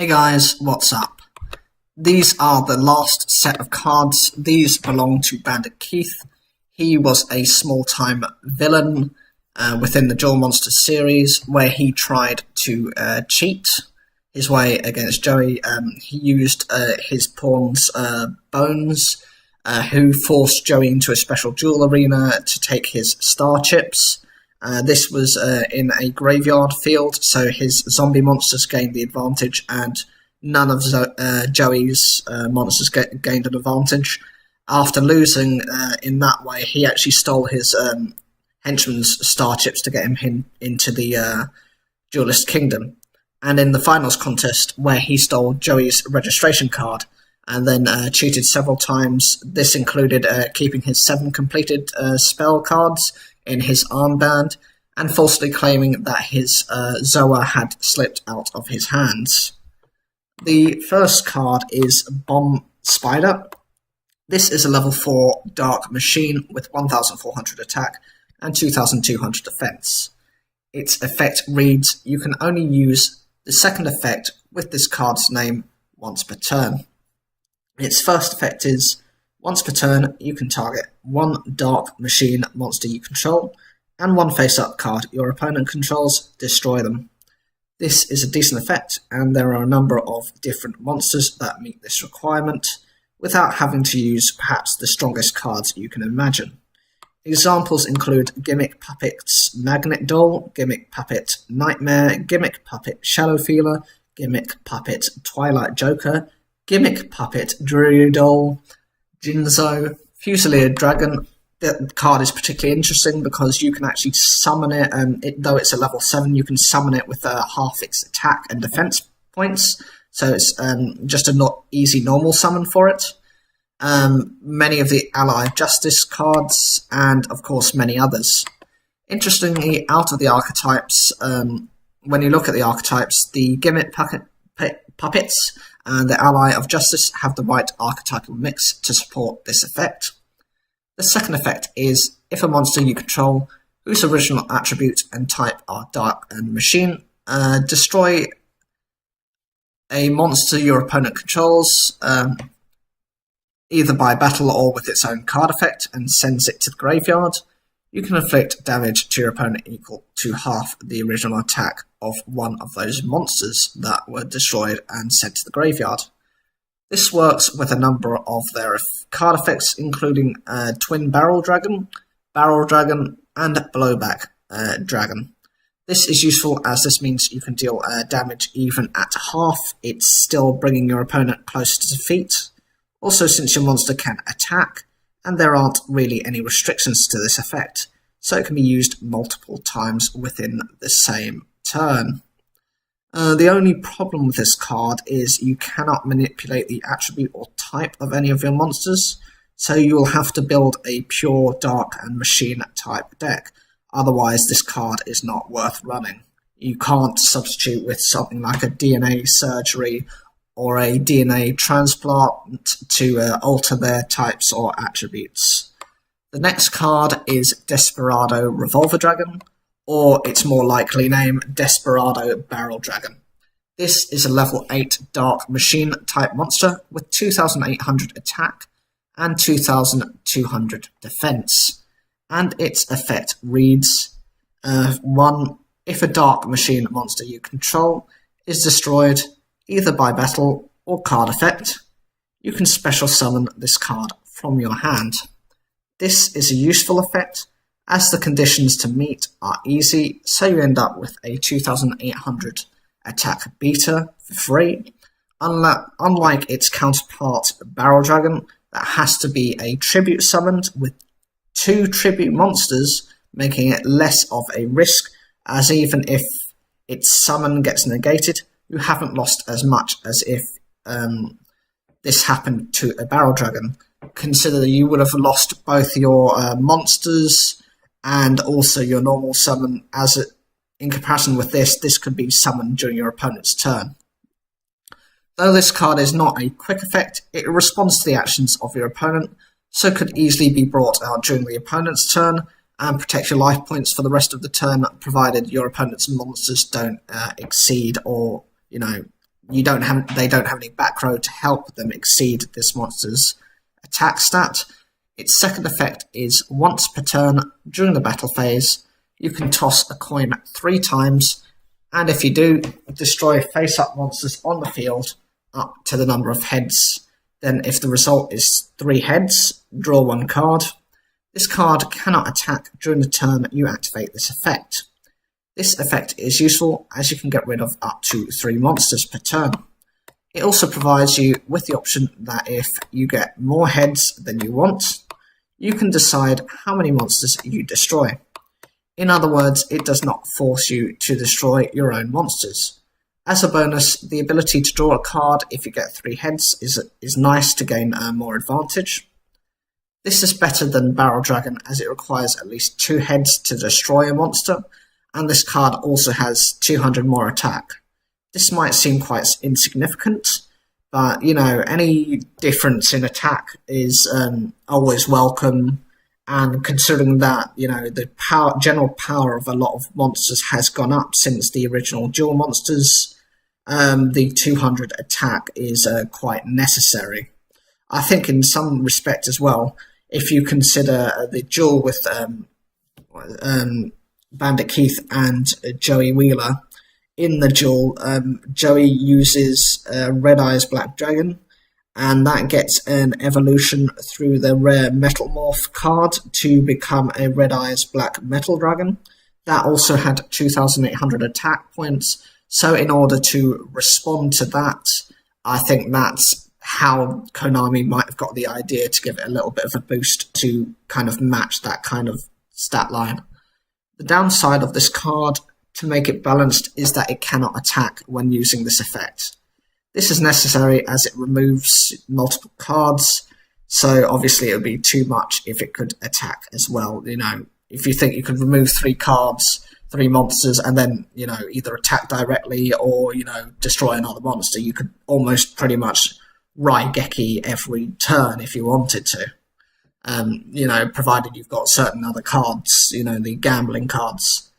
Hey guys, what's up? These are the last set of cards. These belong to Bandit Keith. He was a small-time villain within the Duel Monsters series where he tried to cheat his way against Joey. He used his pawn's bones, who forced Joey into a special duel arena to take his star chips. This was in a graveyard field, so his zombie monsters gained the advantage, and none of Joey's monsters gained an advantage. After losing in that way, he actually stole his henchman's star chips to get him into the Duelist Kingdom. And in the finals contest, where he stole Joey's registration card and then cheated several times, this included keeping his 7 completed spell cards in his armband, and falsely claiming that his Zoa had slipped out of his hands. The first card is Bomb Spider. This is a level 4 Dark Machine with 1400 attack and 2200 defense. Its effect reads, you can only use the second effect with this card's name once per turn. Its first effect is, once per turn, you can target 1 Dark Machine monster you control, and 1 face-up card your opponent controls, destroy them. This is a decent effect, and there are a number of different monsters that meet this requirement, without having to use perhaps the strongest cards you can imagine. Examples include Gimmick Puppet's Magnet Doll, Gimmick Puppet Nightmare, Gimmick Puppet Shadow Feeler, Gimmick Puppet Twilight Joker, Gimmick Puppet Druid Doll, Jinzo, Fusilier Dragon. The card is particularly interesting because you can actually summon it, and though it's a level 7, you can summon it with half its attack and defense points, so it's just a not easy normal summon for it. Many of the Ally Justice cards, and of course many others. Interestingly, out of the archetypes, when you look at the archetypes, the Gimmick Puppets and the Ally of Justice have the right archetypal mix to support this effect. The second effect is, if a monster you control, whose original attribute and type are Dark and Machine, destroy a monster your opponent controls, either by battle or with its own card effect, and sends it to the graveyard, you can inflict damage to your opponent equal to half the original attack of one of those monsters that were destroyed and sent to the graveyard. This works with a number of their card effects, including Twin Barrel Dragon, and Blowback Dragon. This is useful as this means you can deal damage even at half. It's still bringing your opponent close to defeat. Also, since your monster can attack, and there aren't really any restrictions to this effect, so it can be used multiple times within the same turn. The only problem with this card is you cannot manipulate the attribute or type of any of your monsters, so you will have to build a pure Dark and Machine type deck. Otherwise, this card is not worth running. You can't substitute with something like a DNA surgery or a DNA transplant to alter their types or attributes. The next card is Desperado Revolver Dragon, or its more likely name, Desperado Barrel Dragon. This is a level 8 Dark Machine type monster with 2800 attack and 2200 defense. And its effect reads, 1. If a Dark Machine monster you control is destroyed either by battle or card effect, you can special summon this card from your hand. This is a useful effect, as the conditions to meet are easy, so you end up with a 2800 attack beta for free. Unlike its counterpart Barrel Dragon, that has to be a tribute summoned with 2 tribute monsters, making it less of a risk, as even if its summon gets negated, you haven't lost as much as if this happened to a Barrel Dragon. Consider that you would have lost both your monsters and also your normal summon, as in comparison with this could be summoned during your opponent's turn. Though this card is not a quick effect, it responds to the actions of your opponent, so could easily be brought out during the opponent's turn and protect your life points for the rest of the turn, provided your opponent's monsters don't exceed or they don't have any back row to help them exceed this monster's attack stat. Its second effect is once per turn during the battle phase, you can toss a coin 3 times, and if you do, destroy face-up monsters on the field up to the number of heads. Then if the result is 3 heads, draw 1 card. This card cannot attack during the turn you activate this effect. This effect is useful as you can get rid of up to 3 monsters per turn. It also provides you with the option that if you get more heads than you want, you can decide how many monsters you destroy. In other words, it does not force you to destroy your own monsters. As a bonus, the ability to draw a card if you get 3 heads is nice to gain more advantage. This is better than Barrel Dragon as it requires at least 2 heads to destroy a monster, and this card also has 200 more attack. This might seem quite insignificant, but any difference in attack is always welcome, and considering that the general power of a lot of monsters has gone up since the original duel monsters, the 200 attack is quite necessary. I think in some respect as well, if you consider the duel with Bandit Keith and Joey Wheeler. In the duel, Joey uses Red Eyes Black Dragon, and that gets an evolution through the rare Metal Morph card to become a Red Eyes Black Metal Dragon. That also had 2,800 attack points, so in order to respond to that, I think that's how Konami might have got the idea to give it a little bit of a boost to kind of match that kind of stat line. The downside of this card, to make it balanced, is that it cannot attack when using this effect. This is necessary as it removes multiple cards, so obviously it would be too much if it could attack as well. If you think you could remove 3 cards, 3 monsters, and then, either attack directly or, destroy another monster, you could almost pretty much Raigeki every turn if you wanted to. Provided you've got certain other cards, the gambling cards.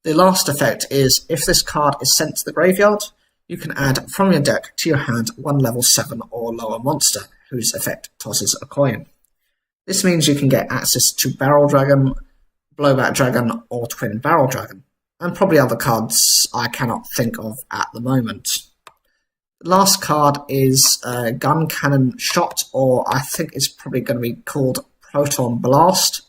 The last effect is, if this card is sent to the graveyard, you can add from your deck to your hand 1 level 7 or lower monster, whose effect tosses a coin. This means you can get access to Barrel Dragon, Blowback Dragon, or Twin Barrel Dragon, and probably other cards I cannot think of at the moment. The last card is Gun Cannon Shot, or I think it's probably going to be called Proton Blast.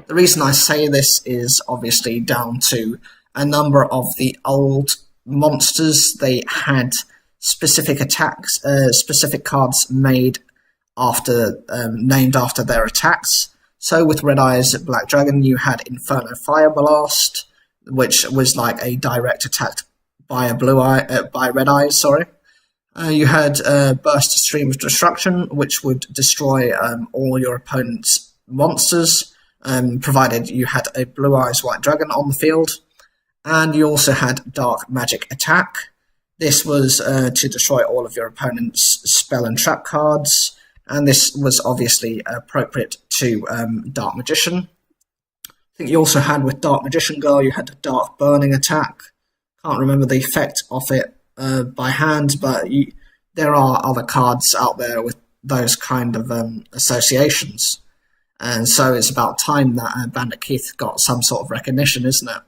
The reason I say this is obviously down to a number of the old monsters. They had specific attacks, specific cards made after named after their attacks. So with Red Eyes Black Dragon, you had Inferno Fire Blast, which was like a direct attack by by Red Eyes. You had Burst Stream of Destruction, which would destroy all your opponent's monsters, provided you had a Blue Eyes White Dragon on the field. And you also had Dark Magic Attack. This was to destroy all of your opponent's spell and trap cards, and this was obviously appropriate to Dark Magician. I think you also had with Dark Magician Girl, you had a Dark Burning Attack. Can't remember the effect of it by hand, but there are other cards out there with those kind of associations. And so it's about time that Bandit Keith got some sort of recognition, isn't it?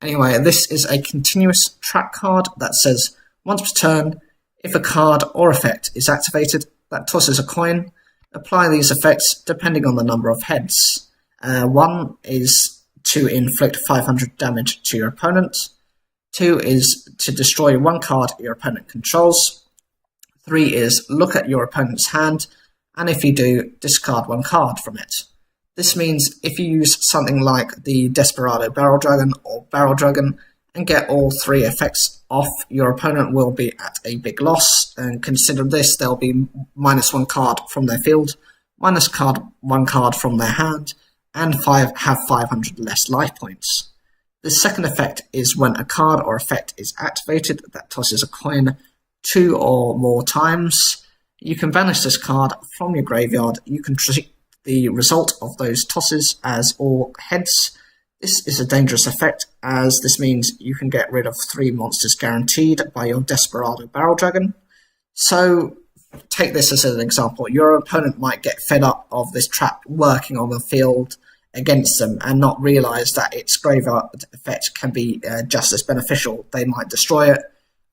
Anyway, this is a continuous track card that says, once per turn, if a card or effect is activated that tosses a coin, apply these effects depending on the number of heads. 1 is to inflict 500 damage to your opponent. 2 is to destroy 1 card your opponent controls. 3 is look at your opponent's hand, and if you do, discard 1 card from it. This means if you use something like the Desperado Barrel Dragon or Barrel Dragon and get all 3 effects off, your opponent will be at a big loss. And consider this, they'll be -1 card from their field, -1 card from their hand, and have 500 less life points. The second effect is when a card or effect is activated that tosses a coin 2 or more times. You can banish this card from your graveyard. You can treat the result of those tosses as all heads. This is a dangerous effect, as this means you can get rid of 3 monsters guaranteed by your Desperado Barrel Dragon. So, take this as an example. Your opponent might get fed up of this trap working on the field against them and not realise that its graveyard effect can be just as beneficial. They might destroy it,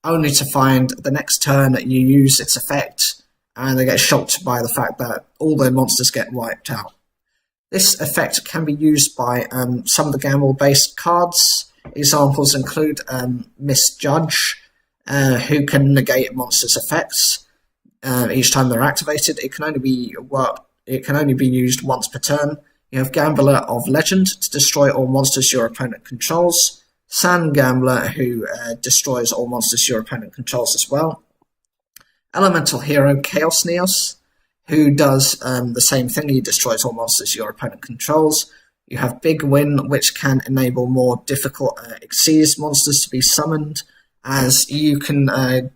only to find the next turn that you use its effect and they get shocked by the fact that all their monsters get wiped out. This effect can be used by some of the gamble-based cards. Examples include Misjudge, who can negate monsters' effects each time they're activated. It can only be used once per turn. You have Gambler of Legend to destroy all monsters your opponent controls. Sand Gambler, who destroys all monsters your opponent controls as well. Elemental Hero Chaos Neos, who does the same thing. He destroys all monsters your opponent controls. You have Big Win, which can enable more difficult Xyz monsters to be summoned, as you can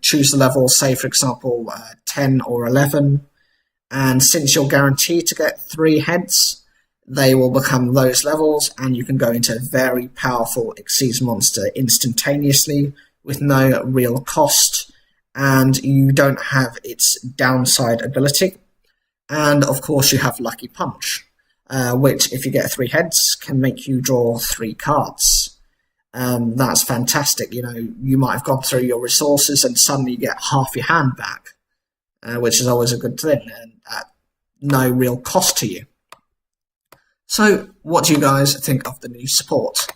choose the level, say for example 10 or 11, and since you're guaranteed to get 3 heads, they will become those levels, and you can go into a very powerful Xyz monster instantaneously with no real cost, and you don't have its downside ability. And of course you have Lucky Punch, which if you get 3 heads can make you draw 3 cards. That's fantastic. You know, you might have gone through your resources and suddenly you get half your hand back, which is always a good thing and at no real cost to you. So what do you guys think of the new support?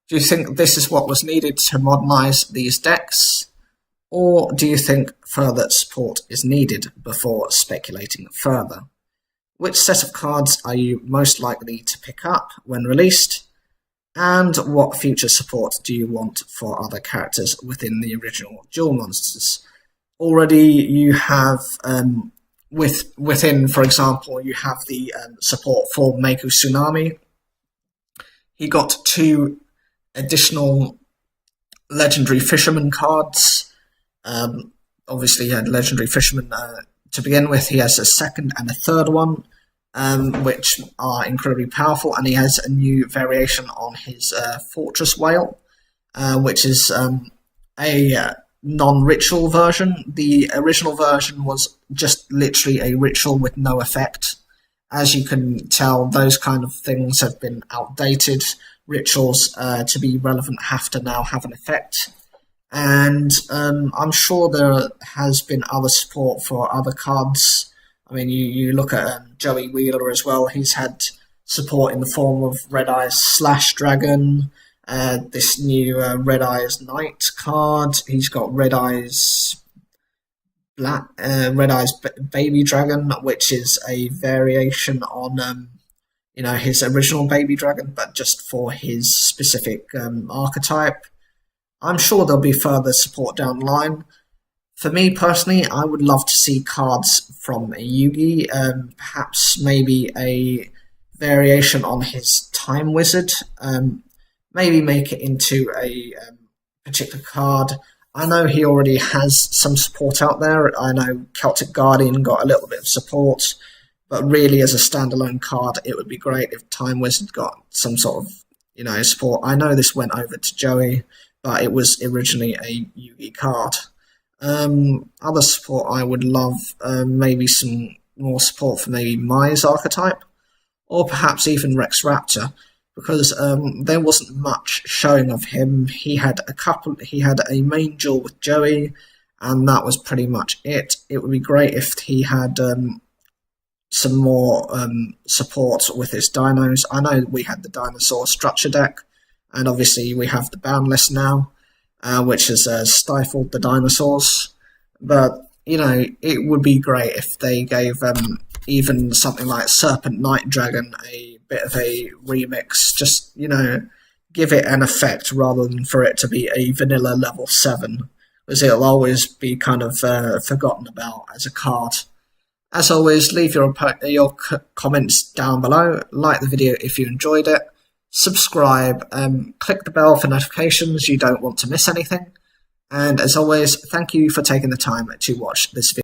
Do you think this is what was needed to modernize these decks? Or do you think further support is needed before speculating further? Which set of cards are you most likely to pick up when released? And what future support do you want for other characters within the original Duel Monsters? Already you have, within, for example, you have the support for Mako Tsunami. He got 2 additional Legendary Fisherman cards. Obviously he had Legendary Fisherman to begin with. He has a second and a third one, which are incredibly powerful, and he has a new variation on his Fortress Whale, which is a non-ritual version. The original version was just literally a ritual with no effect. As you can tell, those kind of things have been outdated. Rituals, to be relevant, have to now have an effect. And I'm sure there has been other support for other cards. I mean, you look at Joey Wheeler as well. He's had support in the form of Red Eyes Slash Dragon, this new Red Eyes Knight card. He's got Red Eyes Baby Dragon, which is a variation on his original Baby Dragon, but just for his specific archetype. I'm sure there'll be further support down the line. For me personally, I would love to see cards from Yugi, perhaps maybe a variation on his Time Wizard, maybe make it into a particular card. I know he already has some support out there. I know Celtic Guardian got a little bit of support, but really as a standalone card, it would be great if Time Wizard got some sort of support. I know this went over to Joey, but it was originally a Yugi card. Other support I would love, maybe some more support for maybe Mai's archetype, or perhaps even Rex Raptor, because there wasn't much showing of him. He had a main duel with Joey, and that was pretty much it. It would be great if he had some more support with his dinos. I know we had the dinosaur structure deck, and obviously we have the Boundless now, which has stifled the dinosaurs. But, it would be great if they gave even something like Serpent Night Dragon a bit of a remix. Just, give it an effect rather than for it to be a vanilla level 7, because it'll always be kind of forgotten about as a card. As always, leave your comments down below, like the video if you enjoyed it, subscribe, click the bell for notifications, you don't want to miss anything, and as always, thank you for taking the time to watch this video.